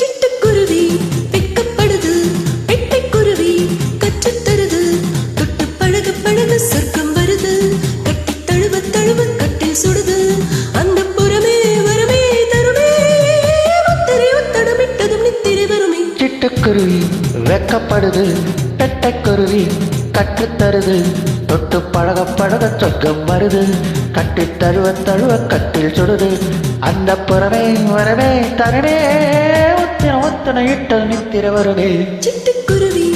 சிட்டுக்குருவி வெக்கப்படுது, பெட்டைக்குருவி கற்றுத்தருது, தொட்டு பழக பழக சொர்க்கம் வருது, கட்டி தழுவ தழுவ கட்டில் சுடுது, அந்த புறமே வரமே தருமே, முத்திரை ஒத்தடமிட்டதும் நித்திரை வருமே. சிட்டுக்குருவி வெக்கப்படுது, பெட்டைக்குருவி கற்றுத்தருது, தொட்டு பழக பழக சொர்க்கம் வருது, கட்டி தழுவ தழுவ கட்டில் சுடுது, அந்த புறமே வரவே தருமே, ஒத்தன ஒத்தன இட்ட நித்திர வருமே. சிட்டுக்குருவி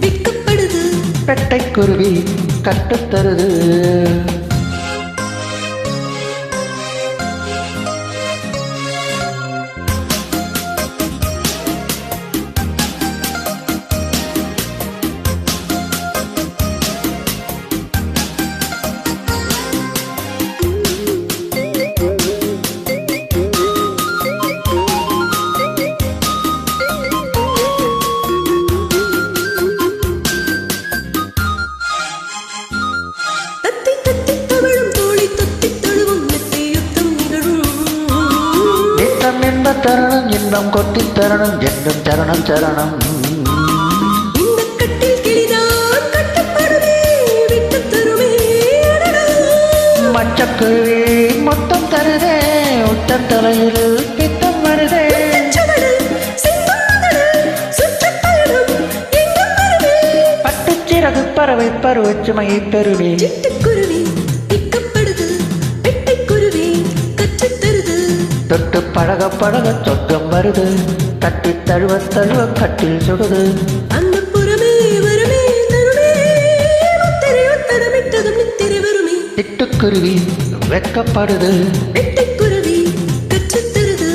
வெக்கப்படுது, பெட்டைக்குருவி கற்றுத்தருது. தத்தி தத்தி தவழும் தோழி தொத்தி தழுவும் மெத்தை யுத்தம் நிகழும். நித்தம் என்ப தருணம் இன்பம் கொட்டி தருணம் என்னும் சரணம் சரணம். இந்த கட்டில் கிளிதான் கட்டப்படுமே, விட்டு தருமே அடடா. மச்சக்குருவி மொத்தம் தருதே, உத்தம் தலையில் பித்தம் வருதே. சுவடு, செந்தாமரை, சுற்றப் பயணம் எங்கும் வருமே. பட்டுச்சிறகு பறவை பருவச்சுமையை பெறுவே. சிட்டுக்குருவி வெக்கப்படுது, பெட்டைக்குருவி கற்றுத்தருது, தொட்டு பழக பழக சொர்க்கம் வருது, கட்டி தழுவ தழுவ கட்டில் சுடுது, அந்த புறமே வரமே தருமே, முத்திரை ஒத்தடமிட்டதும் நித்திரை வருமே. சிட்டுக்குருவி வெக்கப்படுது. பெட்டைக்குருவி கற்றுத்தருது.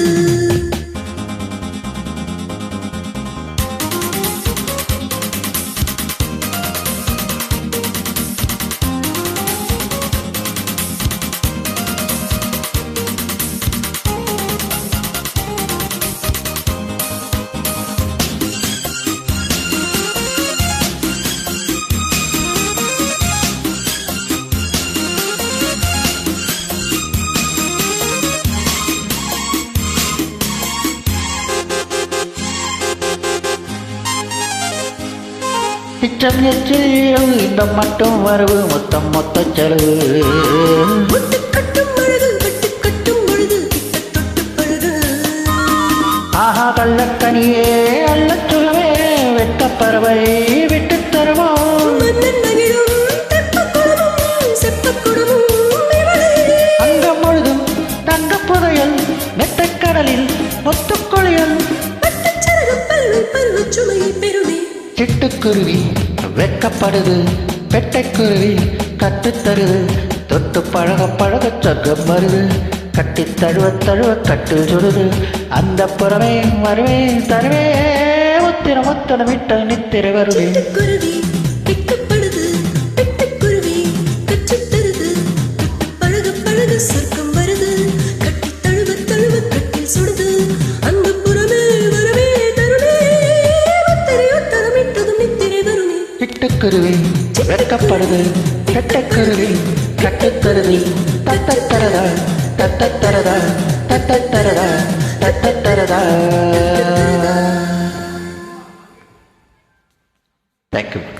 பிச்சம் எச்சில் இன்பம் மட்டும் வரவு மொத்தம் மொத்த செலவு. முட்டு கட்டும் அழகு கட்டு கட்டும் பொழுது கிட்ட தொட்டு பழகு. ஆஹா கள்ளக்கனியே அல்ல சொல்லவே, வெட்ட பறவை விட்டு தருவோம். மன்னன் மகிழும் தெப்பக் குளமும் செப்பக் குடமும் இவளே. அங்கம் முழுதும் தங்க புதையல் மெத்தைக்கடலில் ஒத்துக்கொழியல். பட்டுச் சிறகு பருவ பருவச் சுமையை பெறுமே. சிட்டுக்குருவி வெக்கப்படுது, பெட்டைக்குருவி கற்றுத்தருது, தொட்டு பழக பழக சொர்க்கம் வருது, கட்டி தழுவ தழுவ கட்டில் சுடுது, அந்த புறமே வருவே தருவே, முத்திர முத்தன விட்ட நித்திரை வருவே. சிட்டுக்குருவி வெக்கப்படுது, பெட்டைக்குருவி கற்றுத்தருது, தொட்டு பழக பழக சொர்க்கம் வருது, கட்டி தழுவ தழுவ கட்டில் சுடுது, அந்த புறமே வரவே தருமே, முத்திரை ஒத்தடமிட்டதும் நித்திரை வருமே. சிட்டுக்குருவி வெக்கப்படுது, பெட்டைக்குருவி கற்றுத்தருது, தத்தத்தரதா தத்தத்தரதா தத்தத்தரதா தத்தத்தரதா. Thank you.